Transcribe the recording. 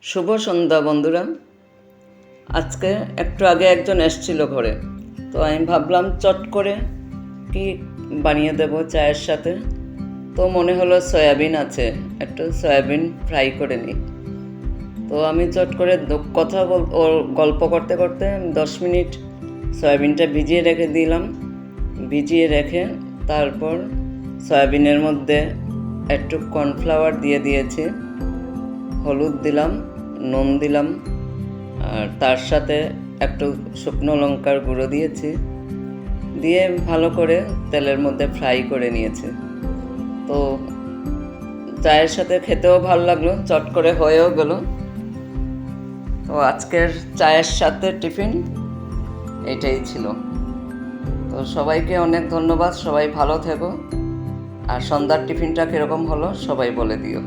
শুভ সন্ধ্যা বন্ধুরা। আজকে একটু আগে একজন এসেছিল ঘরে, তো আমি ভাবলাম চট করে কি বানিয়ে দেব চায়ের সাথে। তো মনে হলো সয়াবিন আছে, একটু সয়াবিন ফ্রাই করে নিই। তো আমি চট করে গল্প করতে করতে 10 মিনিট সয়াবিনটা ভিজিয়ে রেখে দিলাম। ভিজিয়ে রেখে তারপর সয়াবিনের মধ্যে একটু কর্নফ্লাওয়ার দিয়ে দিয়েছি, হলুদ দিলাম, নুন দিলাম, আর তার সাথে একটু শুকনো লঙ্কার গুঁড়ো দিয়েছি, দিয়ে ভালো করে তেলের মধ্যে ফ্রাই করে নিয়েছি। তো চায়ের সাথে খেতেও ভালো লাগলো, চট করে হয়েও গেল। তো আজকের চায়ের সাথে টিফিন এটাই ছিল। তো সবাইকে অনেক ধন্যবাদ, সবাই ভালো থেকো। আর সন্ধ্যার টিফিনটা কীরকম হলো সবাই বলে দিও।